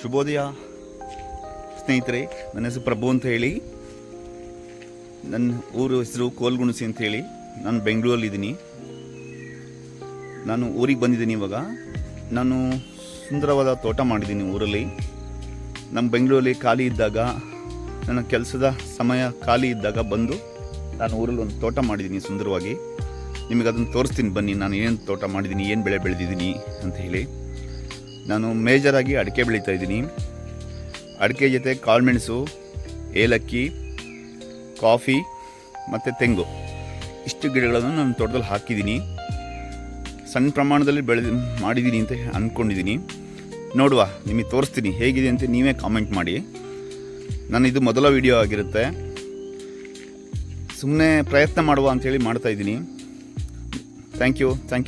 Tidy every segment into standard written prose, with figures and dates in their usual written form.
ಶುಭೋದಯ ಸ್ನೇಹಿತರೆ, ನನ್ನ ಹೆಸರು ಪ್ರಭು ಅಂತ ಹೇಳಿ. ನನ್ನ ಊರು ಹೆಸರು ಕೋಲ್ಗುಣಸಿ ಅಂತ ಹೇಳಿ. ನಾನು ಬೆಂಗಳೂರಲ್ಲಿದ್ದೀನಿ. ನಾನು ಊರಿಗೆ ಬಂದಿದ್ದೀನಿ ಇವಾಗ. ನಾನು ಸುಂದರವಾದ ತೋಟ ಮಾಡಿದ್ದೀನಿ ಊರಲ್ಲಿ. ನಮ್ಮ ಬೆಂಗಳೂರಲ್ಲಿ ಖಾಲಿ ಇದ್ದಾಗ, ನನ್ನ ಕೆಲಸದ ಸಮಯ ಖಾಲಿ ಇದ್ದಾಗ ಬಂದು ನಾನು ಊರಲ್ಲಿ ಒಂದು ತೋಟ ಮಾಡಿದ್ದೀನಿ ಸುಂದರವಾಗಿ. ನಿಮಗೆ ಅದನ್ನು ತೋರಿಸ್ತೀನಿ ಬನ್ನಿ, ನಾನು ಏನು ತೋಟ ಮಾಡಿದ್ದೀನಿ, ಏನು ಬೆಳೆ ಬೆಳೆದಿದ್ದೀನಿ ಅಂತ ಹೇಳಿ. ನಾನು ಮೇಜರಾಗಿ ಅಡಿಕೆ ಬೆಳೀತಾ ಇದ್ದೀನಿ. ಅಡಿಕೆ ಜೊತೆ ಕಾಳುಮೆಣಸು, ಏಲಕ್ಕಿ, ಕಾಫಿ ಮತ್ತು ತೆಂಗು, ಇಷ್ಟು ಗಿಡಗಳನ್ನು ನಾನು ತೋಟದಲ್ಲಿ ಹಾಕಿದ್ದೀನಿ. ಸಣ್ಣ ಪ್ರಮಾಣದಲ್ಲಿ ಮಾಡಿದ್ದೀನಿ ಅಂತ ಅಂದ್ಕೊಂಡಿದ್ದೀನಿ. ನೋಡುವ, ನಿಮಗೆ ತೋರಿಸ್ತೀನಿ ಹೇಗಿದೆ ಅಂತ ನೀವೇ ಕಾಮೆಂಟ್ ಮಾಡಿ. ಇದು ಮೊದಲ ವಿಡಿಯೋ ಆಗಿರುತ್ತೆ. ಸುಮ್ಮನೆ ಪ್ರಯತ್ನ ಮಾಡುವ ಅಂಥೇಳಿ ಮಾಡ್ತಾಯಿದ್ದೀನಿ. Thank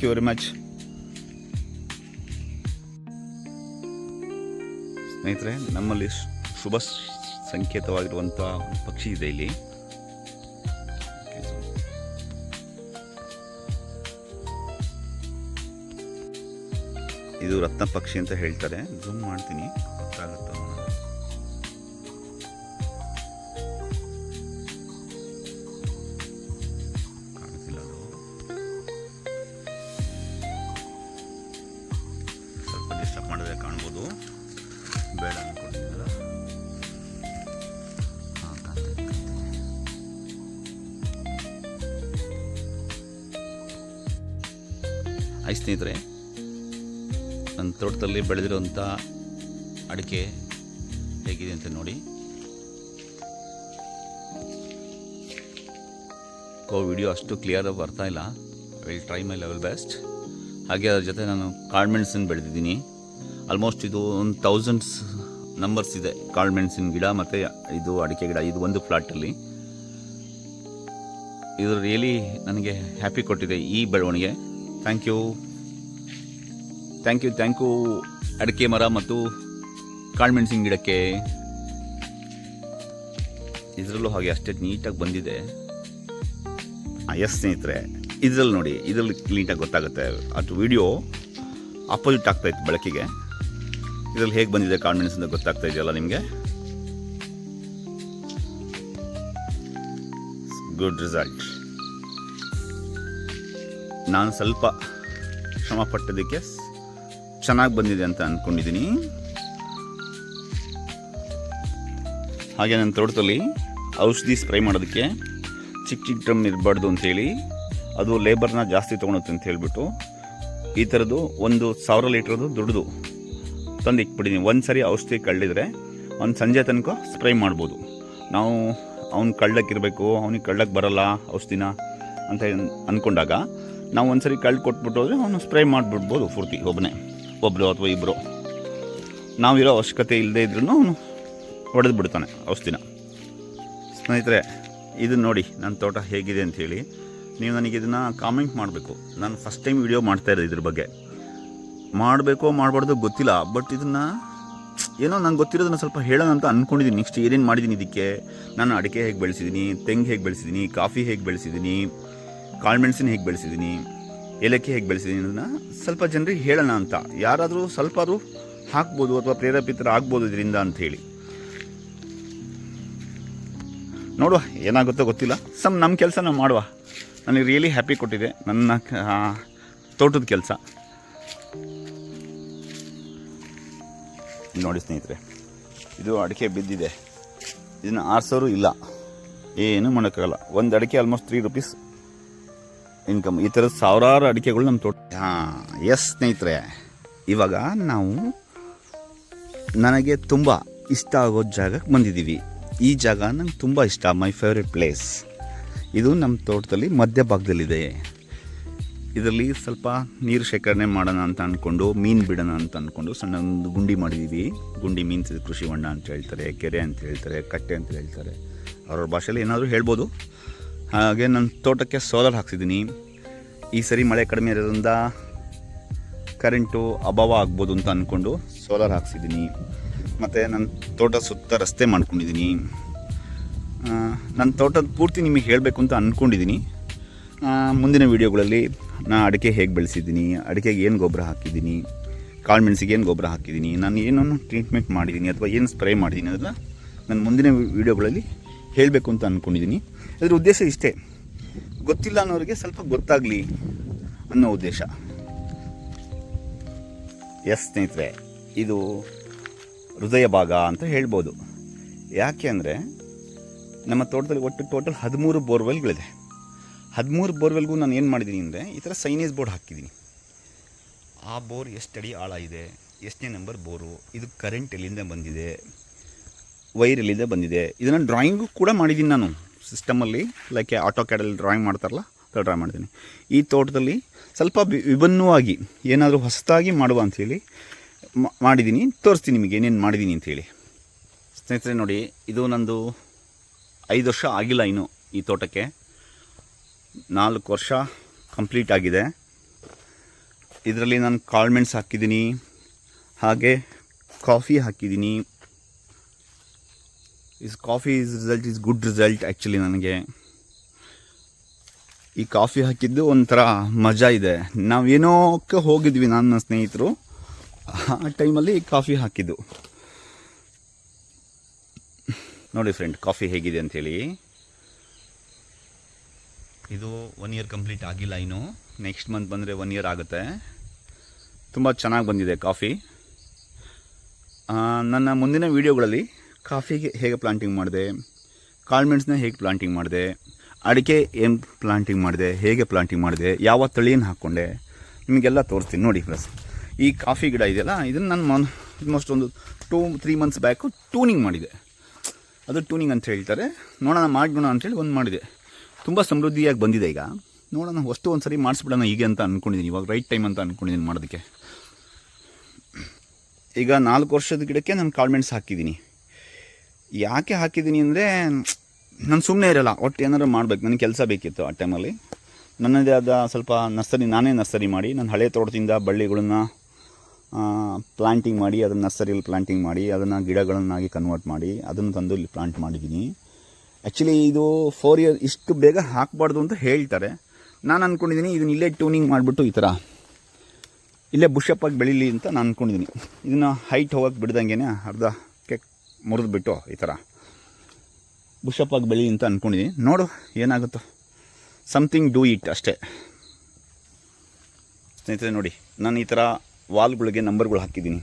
you very much. ಸ್ನೇಹಿತರೆ, ನಮ್ಮಲ್ಲಿ ಶುಭ ಸಂಕೇತವಾಗಿರುವಂಥ ಪಕ್ಷಿ ಇದೆ ಇಲ್ಲಿ. ಇದು ರತ್ನ ಪಕ್ಷಿ ಅಂತ ಹೇಳ್ತಾರೆ. ಝೂಮ್ ಮಾಡ್ತೀನಿ, ಗೊತ್ತಾಗುತ್ತೆ. ಕಾಣ್ತಿಲ್ಲ, ಅದು ಸ್ವಲ್ಪ ಡಿಸ್ಟರ್ಬ್ ಮಾಡಿದ್ರೆ ಕಾಣ್ಬೋದು. ಬೇಡ ಅಂದ್ಕೊಂಡಿದ್ದೀರ. ಸ್ನೇಹಿತರೆ, ನನ್ನ ತೋಟದಲ್ಲಿ ಬೆಳೆದಿರುವಂಥ ಅಡಿಕೆ ಹೇಗಿದೆ ಅಂತ ನೋಡಿ. ವಿಡಿಯೋ ಅಷ್ಟು ಕ್ಲಿಯರ್ ಬರ್ತಾ ಇಲ್ಲ. Will try my level best. ಹಾಗೆ ಅದ್ರ ಜೊತೆ ನಾನು ಕಾಳುಮೆಣಸನ್ನು ಬೆಳೆದಿದ್ದೀನಿ. ಆಲ್ಮೋಸ್ಟ್ ಇದು 1000 ನಂಬರ್ಸ್ ಇದೆ ಕಾಳುಮೆಣಸಿನ ಗಿಡ ಮತ್ತು ಇದು ಅಡಿಕೆ ಗಿಡ. ಇದು ಒಂದು ಫ್ಲಾಟಲ್ಲಿ. ಇದು ರಿಯಲಿ ನನಗೆ ಹ್ಯಾಪಿ ಕೊಟ್ಟಿದೆ ಈ ಬೆಳವಣಿಗೆ. ಥ್ಯಾಂಕ್ ಯು ಅಡಿಕೆ ಮರ ಮತ್ತು ಕಾಳುಮೆಣಸಿನ ಗಿಡಕ್ಕೆ. ಇದರಲ್ಲೂ ಹಾಗೆ ಅಷ್ಟೇ ನೀಟಾಗಿ ಬಂದಿದೆ. ಎಸ್ ಸ್ನೇಹಿತರೆ, ಇದರಲ್ಲಿ ನೋಡಿ, ಇದರಲ್ಲಿ ನೀಟಾಗಿ ಗೊತ್ತಾಗುತ್ತೆ. ಅದು ವಿಡಿಯೋ ಆಪೋಸಿಟ್ ಆಗ್ತಾಯಿತ್ತು ಬೆಳಕಿಗೆ. ಇದರಲ್ಲಿ ಹೇಗೆ ಬಂದಿದೆ ಕಾಳುಮೆಣಸು ಅಂತ ಗೊತ್ತಾಗ್ತಾ ಇದೆಯಲ್ಲ ನಿಮಗೆ. Good result. ನಾನು ಸ್ವಲ್ಪ ಶ್ರಮ ಪಟ್ಟದಕ್ಕೆ ಚೆನ್ನಾಗಿ ಬಂದಿದೆ ಅಂತ ಅಂದ್ಕೊಂಡಿದ್ದೀನಿ. ಹಾಗೆ ನನ್ನ ತೋಟದಲ್ಲಿ ಔಷಧಿ ಸ್ಪ್ರೇ ಮಾಡೋದಕ್ಕೆ ಚಿಕ್ಕ ಡ್ರಮ್ ಇರಬಾರ್ದು ಅಂಥೇಳಿ, ಅದು ಲೇಬರ್ನ ಜಾಸ್ತಿ ತೊಗೊಳುತ್ತೆ ಅಂತ ಹೇಳ್ಬಿಟ್ಟು ಈ ಥರದ್ದು 1000 ಲೀಟ್ರದ್ದು ದುಡ್ದು ತಂದು ಇಟ್ಬಿಟ್ಟಿದ್ದೀನಿ. ಒಂದು ಸರಿ ಔಷಧಿ ಕಳ್ಳಿದ್ರೆ ಅವ್ನು ಸಂಜೆ ತನಕ ಸ್ಪ್ರೇ ಮಾಡ್ಬೋದು. ನಾವು ಅವ್ನು ಕಳ್ಳಕ್ಕಿರಬೇಕು, ಅವನಿಗೆ ಕಳ್ಳಕ್ಕೆ ಬರಲ್ಲ ಔಷಧಿನ ಅಂತ ಅಂದ್ಕೊಂಡಾಗ ನಾವು ಒಂದು ಸರಿ ಕಳ್ಳು ಕೊಟ್ಬಿಟ್ಟು ಹೋದರೆ ಅವನು ಸ್ಪ್ರೇ ಮಾಡಿಬಿಡ್ಬೋದು ಪೂರ್ತಿ, ಒಬ್ಬರು ಅಥವಾ ಇಬ್ಬರು. ನಾವಿರೋ ಅವಶ್ಯಕತೆ ಇಲ್ಲದೆ ಇದ್ರೂ ಅವನು ಹೊಡೆದು ಬಿಡ್ತಾನೆ ಔಷಧಿನ. ಸ್ನೇಹಿತರೆ, ಇದನ್ನು ನೋಡಿ ನನ್ನ ತೋಟ ಹೇಗಿದೆ ಅಂಥೇಳಿ. ನೀವು ನನಗೆ ಇದನ್ನು ಕಾಮೆಂಟ್ ಮಾಡಬೇಕು. ನಾನು ಫಸ್ಟ್ ಟೈಮ್ ವಿಡಿಯೋ ಮಾಡ್ತಾಯಿರೋದು ಇದ್ರ ಬಗ್ಗೆ. ಮಾಡಬೇಕೋ ಮಾಡಬಾರ್ದು ಗೊತ್ತಿಲ್ಲ, ಬಟ್ ಇದನ್ನು ಏನೋ ನಂಗೆ ಗೊತ್ತಿರೋದನ್ನು ಸ್ವಲ್ಪ ಹೇಳೋಣ ಅಂತ ಅಂದ್ಕೊಂಡಿದ್ದೀನಿ. ನೆಕ್ಸ್ಟ್ ಏನೇನು ಮಾಡಿದ್ದೀನಿ ಇದಕ್ಕೆ, ನಾನು ಅಡಿಕೆ ಹೇಗೆ ಬೆಳೆಸಿದ್ದೀನಿ, ತೆಂಗು ಹೇಗೆ ಬೆಳೆಸಿದ್ದೀನಿ, ಕಾಫಿ ಹೇಗೆ ಬೆಳೆಸಿದ್ದೀನಿ, ಕಾಳುಮೆಣಸಿನ ಹೇಗೆ ಬೆಳೆಸಿದ್ದೀನಿ, ಏಲಕ್ಕಿ ಹೇಗೆ ಬೆಳೆಸಿದ್ದೀನಿ ಅನ್ನೋದನ್ನ ಸ್ವಲ್ಪ ಜನರಿಗೆ ಹೇಳೋಣ ಅಂತ. ಯಾರಾದರೂ ಸ್ವಲ್ಪ ಆದರೂ ಹಾಕ್ಬೋದು ಅಥವಾ ಪ್ರೇರೇಪಿತರಾಗ್ಬೋದು ಇದರಿಂದ ಅಂಥೇಳಿ. ನೋಡುವ ಏನಾಗುತ್ತೋ ಗೊತ್ತಿಲ್ಲ. ನಮ್ಮ ಕೆಲಸ ನಾವು ಮಾಡುವ. ನನಗೆ ರಿಯಲಿ ಹ್ಯಾಪಿ ಕೊಟ್ಟಿದೆ ನನ್ನ ತೋಟದ ಕೆಲಸ. ನೋಡಿ ಸ್ನೇಹಿತರೆ, ಇದು ಅಡಿಕೆ ಬಿದ್ದಿದೆ. ಇದನ್ನು ಆರಿಸೋರು ಇಲ್ಲ, ಏನೂ ಮಾಡೋಕ್ಕಾಗಲ್ಲ. ಒಂದು ಅಡಿಕೆ ಆಲ್ಮೋಸ್ಟ್ 3 ರೂಪೀಸ್ ಇನ್ಕಮ್. ಈ ಥರದ ಸಾವಿರಾರು ಅಡಿಕೆಗಳು ನಮ್ಮ ತೋಟ. ಎಸ್ ಸ್ನೇಹಿತರೆ, ಇವಾಗ ನಾವು ನನಗೆ ತುಂಬ ಇಷ್ಟ ಆಗೋ ಜಾಗಕ್ಕೆ ಬಂದಿದ್ದೀವಿ. ಈ ಜಾಗ ನಂಗೆ ತುಂಬ ಇಷ್ಟ, ಮೈ ಫೇವ್ರೆಟ್ ಪ್ಲೇಸ್. ಇದು ನಮ್ಮ ತೋಟದಲ್ಲಿ ಮಧ್ಯಭಾಗದಲ್ಲಿದೆ. ಇದರಲ್ಲಿ ಸ್ವಲ್ಪ ನೀರು ಶೇಖರಣೆ ಮಾಡೋಣ ಅಂತ ಅಂದ್ಕೊಂಡು, ಮೀನು ಬಿಡೋಣ ಅಂತ ಅಂದ್ಕೊಂಡು ಸಣ್ಣ ಒಂದು ಗುಂಡಿ ಮಾಡಿದ್ದೀವಿ. ಗುಂಡಿ ಮೀನ್ಸ್ ಕೃಷಿ ಹೊಂಡ ಅಂತ ಹೇಳ್ತಾರೆ, ಕೆರೆ ಅಂತ ಹೇಳ್ತಾರೆ, ಕಟ್ಟೆ ಅಂತ ಹೇಳ್ತಾರೆ. ಅವ್ರವ್ರ ಭಾಷೆಯಲ್ಲಿ ಏನಾದರೂ ಹೇಳ್ಬೋದು. ಹಾಗೆ ನನ್ನ ತೋಟಕ್ಕೆ ಸೋಲಾರ್ ಹಾಕ್ಸಿದ್ದೀನಿ. ಈ ಸರಿ ಮಳೆ ಕಡಿಮೆ ಇರೋದ್ರಿಂದ ಕರೆಂಟು ಅಭಾವ ಆಗ್ಬೋದು ಅಂತ ಅಂದ್ಕೊಂಡು ಸೋಲಾರ್ ಹಾಕ್ಸಿದ್ದೀನಿ. ಮತ್ತು ನನ್ನ ತೋಟ ಸುತ್ತ ರಸ್ತೆ ಮಾಡ್ಕೊಂಡಿದ್ದೀನಿ. ನನ್ನ ತೋಟದ ಪೂರ್ತಿ ನಿಮಗೆ ಹೇಳಬೇಕು ಅಂತ ಅಂದ್ಕೊಂಡಿದ್ದೀನಿ. ಮುಂದಿನ ವೀಡಿಯೋಗಳಲ್ಲಿ ನಾನು ಅಡಿಕೆ ಹೇಗೆ ಬೆಳೆಸಿದ್ದೀನಿ, ಅಡಿಕೆಗೆ ಏನು ಗೊಬ್ಬರ ಹಾಕಿದ್ದೀನಿ, ಕಾಳು ಮೆಣಸಿಗೆ ಏನು ಗೊಬ್ಬರ ಹಾಕಿದ್ದೀನಿ, ನಾನು ಏನನ್ನು ಟ್ರೀಟ್ಮೆಂಟ್ ಮಾಡಿದ್ದೀನಿ ಅಥವಾ ಏನು ಸ್ಪ್ರೇ ಮಾಡಿದ್ದೀನಿ ಅದನ್ನು ನಾನು ಮುಂದಿನ ವೀಡಿಯೋಗಳಲ್ಲಿ ಹೇಳಬೇಕು ಅಂತ ಅಂದ್ಕೊಂಡಿದ್ದೀನಿ. ಅದರ ಉದ್ದೇಶ ಇಷ್ಟೇ, ಗೊತ್ತಿಲ್ಲ ಅನ್ನೋರಿಗೆ ಸ್ವಲ್ಪ ಗೊತ್ತಾಗಲಿ ಅನ್ನೋ ಉದ್ದೇಶ. ಎಸ್ ಸ್ನೇಹಿತರೆ, ಇದು ಹೃದಯ ಭಾಗ ಅಂತ ಹೇಳ್ಬೋದು. ಯಾಕೆ ಅಂದರೆ ನಮ್ಮ ತೋಟದಲ್ಲಿ ಒಟ್ಟು ಟೋಟಲ್ 13 ಬೋರ್ವೆಲ್ಗಳಿದೆ. 13 ಬೋರ್ವೆಲ್ಗೂ ನಾನು ಏನು ಮಾಡಿದ್ದೀನಿ ಅಂದರೆ ಈ ಥರ ಸೈನೇಜ್ ಬೋರ್ಡ್ ಹಾಕಿದ್ದೀನಿ. ಆ ಬೋರ್ ಎಷ್ಟು ಅಡಿ ಆಳ ಇದೆ, ಎಷ್ಟನೇ ನಂಬರ್ ಬೋರು, ಇದು ಕರೆಂಟ್ ಎಲ್ಲಿಂದ ಬಂದಿದೆ, ವೈರ್ ಎಲ್ಲಿಂದ ಬಂದಿದೆ, ಇದನ್ನು ಡ್ರಾಯಿಂಗು ಕೂಡ ಮಾಡಿದ್ದೀನಿ ನಾನು ಸಿಸ್ಟಮಲ್ಲಿ. ಲೈಕ್ ಆಟೋ ಕ್ಯಾಡಲ್ಲಿ ಡ್ರಾಯಿಂಗ್ ಮಾಡ್ತಾರಲ್ಲ ಅದರಲ್ಲಿ ಡ್ರಾ ಮಾಡಿದ್ದೀನಿ. ಈ ತೋಟದಲ್ಲಿ ಸ್ವಲ್ಪ ವಿಭಿನ್ನವಾಗಿ ಏನಾದರೂ ಹೊಸದಾಗಿ ಮಾಡುವ ಅಂಥೇಳಿ ಮಾಡಿದ್ದೀನಿ. ತೋರಿಸ್ತೀನಿ ನಿಮಗೆ ಏನೇನು ಮಾಡಿದ್ದೀನಿ ಅಂಥೇಳಿ. ಸ್ನೇಹಿತರೆ ನೋಡಿ, ಇದು ನಂದು 5 ವರ್ಷ ಆಗಿಲ್ಲ ಇನ್ನು ಈ ತೋಟಕ್ಕೆ. 4 ವರ್ಷ ಕಂಪ್ಲೀಟ್ ಆಗಿದೆ. ಇದರಲ್ಲಿ ನಾನು ಕಾಳು ಮೆಣಸು ಹಾಕಿದ್ದೀನಿ, ಹಾಗೆ ಕಾಫಿ ಹಾಕಿದ್ದೀನಿ. Coffee result is good result actually. ನನಗೆ ಈ ಕಾಫಿ ಹಾಕಿದ್ದು ಒಂಥರ ಮಜಾ ಇದೆ. ನಾವೇನೋಕ್ಕೆ ಹೋಗಿದ್ವಿ ನನ್ನ ಸ್ನೇಹಿತರು, ಆ ಟೈಮಲ್ಲಿ ಕಾಫಿ ಹಾಕಿದ್ದು. ನೋಡಿ ಫ್ರೆಂಡ್, ಕಾಫಿ ಹೇಗಿದೆ ಅಂಥೇಳಿ. ಇದು 1 ಇಯರ್ ಕಂಪ್ಲೀಟ್ ಆಗಿಲ್ಲ ಇನ್ನು. ನೆಕ್ಸ್ಟ್ ಮಂತ್ ಬಂದರೆ 1 ಇಯರ್ ಆಗುತ್ತೆ. ತುಂಬ ಚೆನ್ನಾಗಿ ಬಂದಿದೆ ಕಾಫಿ. ನನ್ನ ಮುಂದಿನ ವೀಡಿಯೋಗಳಲ್ಲಿ ಕಾಫಿಗೆ ಹೇಗೆ ಪ್ಲಾಂಟಿಂಗ್ ಮಾಡಿದೆ, ಕಾಳು ಮೆಣಸನ್ನ ಹೇಗೆ ಪ್ಲಾಂಟಿಂಗ್ ಮಾಡಿದೆ, ಅಡಿಕೆ ಏನು ಪ್ಲಾಂಟಿಂಗ್ ಮಾಡಿದೆ, ಹೇಗೆ ಪ್ಲಾಂಟಿಂಗ್ ಮಾಡಿದೆ, ಯಾವ ತಳಿಯನ್ನು ಹಾಕ್ಕೊಂಡೆ, ನಿಮಗೆಲ್ಲ ತೋರಿಸ್ತೀನಿ ನೋಡಿ. ಪ್ಲಸ್ ಈ ಕಾಫಿ ಗಿಡ ಇದೆಯಲ್ಲ, ಇದನ್ನು ನಾನು ಆಲ್ಮೋಸ್ಟ್ ಒಂದು 2-3 ಮಂತ್ಸ್ ಬ್ಯಾಕು ಟೂನಿಂಗ್ ಮಾಡಿದೆ. ಅದು ಟೂನಿಂಗ್ ಅಂತ ಹೇಳ್ತಾರೆ. ನೋಡೋಣ ಮಾಡೋಣ ಅಂಥೇಳಿ ಒಂದು ಮಾಡಿದೆ. ತುಂಬ ಸಮೃದ್ಧಿಯಾಗಿ ಬಂದಿದೆ. ಈಗ ನೋಡೋಣ ಒಂದು ಸರಿ ಮಾಡಿಸ್ಬಿಡೋಣ ಹೀಗೆ ಅಂತ ಅಂದ್ಕೊಂಡಿದ್ದೀನಿ. ಇವಾಗ ರೈಟ್ ಟೈಮ್ ಅಂತ ಅಂದ್ಕೊಂಡಿದ್ದೀನಿ ಮಾಡೋದಕ್ಕೆ. ಈಗ 4 ವರ್ಷದ ಗಿಡಕ್ಕೆ ನಾನು ಕಾಳು ಮೆಣಸು ಹಾಕಿದ್ದೀನಿ. ಯಾಕೆ ಹಾಕಿದ್ದೀನಿ ಅಂದರೆ ನಾನು ಸುಮ್ಮನೆ ಇರಲ್ಲ, ಒಟ್ಟು ಏನಾದ್ರು ಮಾಡಬೇಕು, ನನಗೆ ಕೆಲಸ ಬೇಕಿತ್ತು ಆ ಟೈಮಲ್ಲಿ. ನನ್ನದೇ ಆದ ಸ್ವಲ್ಪ ನಾನೇ ನರ್ಸರಿ ಮಾಡಿ, ನನ್ನ ಹಳೆ ತೋಟದಿಂದ ಬಳ್ಳಿಗಳನ್ನು ಪ್ಲಾಂಟಿಂಗ್ ಮಾಡಿ, ಅದನ್ನು ನರ್ಸರಿಯಲ್ಲಿ ಪ್ಲಾಂಟಿಂಗ್ ಮಾಡಿ, ಅದನ್ನು ಗಿಡಗಳನ್ನಾಗಿ ಕನ್ವರ್ಟ್ ಮಾಡಿ, ಅದನ್ನು ತಂದು ಇಲ್ಲಿ ಪ್ಲಾಂಟ್ ಮಾಡಿದ್ದೀನಿ. ಆ್ಯಕ್ಚುಲಿ ಇದು 4 ಇಯರ್ ಇಷ್ಟು ಬೇಗ ಹಾಕಬಾರ್ದು ಅಂತ ಹೇಳ್ತಾರೆ. ನಾನು ಅಂದ್ಕೊಂಡಿದ್ದೀನಿ ಇದನ್ನ ಇಲ್ಲೇ ಟ್ಯೂನಿಂಗ್ ಮಾಡಿಬಿಟ್ಟು ಈ ಥರ ಇಲ್ಲೇ ಬುಷಪ್ ಆಗಿ ಬೆಳೀಲಿ ಅಂತ ನಾನು ಅಂದ್ಕೊಂಡಿದ್ದೀನಿ. ಇದನ್ನು ಹೈಟ್ ಹೋಗೋಕ್ಕೆ ಬಿಡ್ದಂಗೆ ಅರ್ಧಕ್ಕೆ ಮುರಿದ್ಬಿಟ್ಟು ಈ ಥರ ಬುಷಪ್ ಆಗಿ ಬೆಳೀಲಿ ಅಂತ ಅಂದ್ಕೊಂಡಿದ್ದೀನಿ. ನೋಡು ಏನಾಗುತ್ತೋ, ಸಮಥಿಂಗ್ ಡೂ ಇಟ್ ಅಷ್ಟೇ. ಸ್ನೇಹಿತರೆ ನೋಡಿ, ನಾನು ಈ ಥರ ವಾಲ್ಗಳಿಗೆ ನಂಬರ್ಗಳು ಹಾಕಿದ್ದೀನಿ.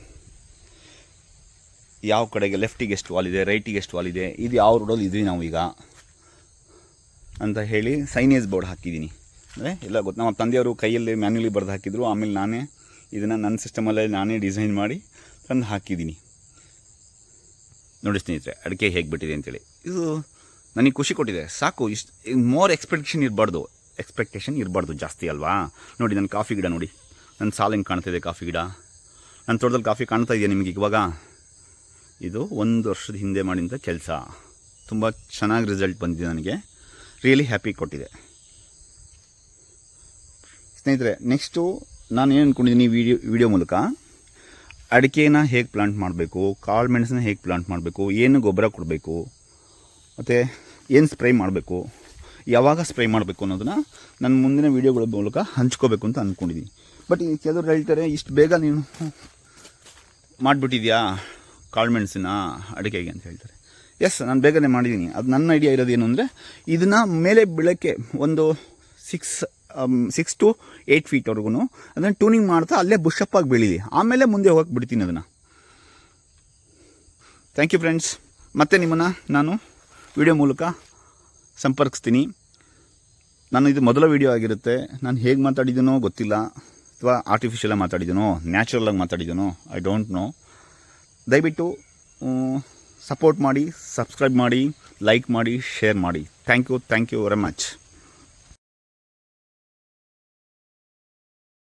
ಯಾವ ಕಡೆಗೆ ಲೆಫ್ಟಿಗೆ ಎಷ್ಟು ವಾಲ್ ಇದೆ, ರೈಟಿಗೆ ಎಷ್ಟು ವಾಲ್ ಇದೆ, ಇದು ಯಾವ ರೋಡಲ್ಲಿ ಇದ್ವಿ ನಾವು ಈಗ ಅಂತ ಹೇಳಿ ಸೈನೇಜ್ ಬೋರ್ಡ್ ಹಾಕಿದ್ದೀನಿ. ಅಂದರೆ ಎಲ್ಲ ಗೊತ್ತು. ನಮ್ಮ ತಂದೆಯವರು ಕೈಯಲ್ಲಿ ಮ್ಯಾನ್ಯುಲಿ ಬರೆದು ಹಾಕಿದ್ರು. ಆಮೇಲೆ ನಾನೇ ಇದನ್ನು ನನ್ನ ಸಿಸ್ಟಮಲ್ಲೇ ನಾನೇ ಡಿಸೈನ್ ಮಾಡಿ ತಂದು ಹಾಕಿದ್ದೀನಿ. ನೋಡಿ ಸ್ನೇಹಿತರೆ, ಅಡಿಕೆ ಹೇಗೆ ಬಿಟ್ಟಿದೆ ಅಂತೇಳಿ. ಇದು ನನಗೆ ಖುಷಿ ಕೊಟ್ಟಿದೆ. ಸಾಕು, ಇಷ್ಟು ಮೋರ್ ಎಕ್ಸ್ಪೆಕ್ಟೇಷನ್ ಇರಬಾರ್ದು ಜಾಸ್ತಿ ಅಲ್ವಾ. ನೋಡಿ ನನ್ನ ಕಾಫಿ ಗಿಡ ನೋಡಿ, ನನ್ನ ಸಾಲು ಹೆಂಗೆ ಕಾಣ್ತಾಯಿದೆ ಕಾಫಿ ಗಿಡ. ನನ್ನ ತೋಟದಲ್ಲಿ ಕಾಫಿ ಕಾಣ್ತಾ ಇದೆಯಾ ನಿಮಗೆ ಇವಾಗ? ಇದು 1 ವರ್ಷದ ಹಿಂದೆ ಮಾಡಿದಂಥ ಕೆಲಸ. ತುಂಬ ಚೆನ್ನಾಗಿ ರಿಸಲ್ಟ್ ಬಂದಿದೆ. ನನಗೆ ರಿಯಲಿ ಹ್ಯಾಪಿ ಕೊಟ್ಟಿದೆ. ಸ್ನೇಹಿತರೆ, ನೆಕ್ಸ್ಟು ನಾನು ಏನು ಅಂದ್ಕೊಂಡಿದ್ದೀನಿ ವಿಡಿಯೋ ಮೂಲಕ, ಅಡಿಕೆನ ಹೇಗೆ ಪ್ಲಾಂಟ್ ಮಾಡಬೇಕು, ಕಾಳು ಮೆಣಸನ್ನ ಹೇಗೆ ಪ್ಲಾಂಟ್ ಮಾಡಬೇಕು, ಏನು ಗೊಬ್ಬರ ಕೊಡಬೇಕು, ಮತ್ತು ಏನು ಸ್ಪ್ರೇ ಮಾಡಬೇಕು, ಯಾವಾಗ ಸ್ಪ್ರೇ ಮಾಡಬೇಕು ಅನ್ನೋದನ್ನು ನನ್ನ ಮುಂದಿನ ವೀಡಿಯೋಗಳ ಮೂಲಕ ಹಂಚ್ಕೋಬೇಕು ಅಂತ ಅಂದ್ಕೊಂಡಿದ್ದೀನಿ. ಬಟ್ ಕೆಲವರು ಹೇಳ್ತಾರೆ, ಇಷ್ಟು ಬೇಗ ನೀನು ಮಾಡಿಬಿಟ್ಟಿದ್ಯಾ ಕಾಳು ಮೆಣಸಿನ ಅಡಿಕೆಗೆ ಅಂತ ಹೇಳ್ತಾರೆ. ಎಸ್, ನಾನು ಬೇಗನೆ ಮಾಡಿದ್ದೀನಿ. ಅದು ನನ್ನ ಐಡಿಯಾ ಇರೋದೇನು ಅಂದರೆ, ಇದನ್ನು ಮೇಲೆ ಬೀಳೋಕ್ಕೆ ಒಂದು 6 to 8 ಫೀಟ್ವರೆಗೂ ಅದನ್ನು ಟ್ಯೂನಿಂಗ್ ಮಾಡ್ತಾ ಅಲ್ಲೇ ಬುಷಪ್ ಆಗಿ ಬೆಳೀಲಿ, ಆಮೇಲೆ ಮುಂದೆ ಹೋಗಕ್ಕೆ ಬಿಡ್ತೀನಿ ಅದನ್ನು. Thank you friends. ಮತ್ತೆ ನಿಮ್ಮನ್ನು ನಾನು ವಿಡಿಯೋ ಮೂಲಕ ಸಂಪರ್ಕಿಸ್ತೀನಿ. ನಾನು ಇದು ಮೊದಲ ವೀಡಿಯೋ ಆಗಿರುತ್ತೆ. ನಾನು ಹೇಗೆ ಮಾತಾಡಿದ್ದೀನೋ ಗೊತ್ತಿಲ್ಲ, ಅಥವಾ ಆರ್ಟಿಫಿಷಿಯಲಾಗಿ ಮಾತಾಡಿದ್ದೀನೋ, ನ್ಯಾಚುರಲಾಗಿ ಮಾತಾಡಿದ್ದೀನೋ, ಐ ಡೋಂಟ್ ನೋ. ದಯವಿಟ್ಟು ಸಪೋರ್ಟ್ ಮಾಡಿ, ಸಬ್ಸ್ಕ್ರೈಬ್ ಮಾಡಿ, ಲೈಕ್ ಮಾಡಿ, ಶೇರ್ ಮಾಡಿ. Thank you very much.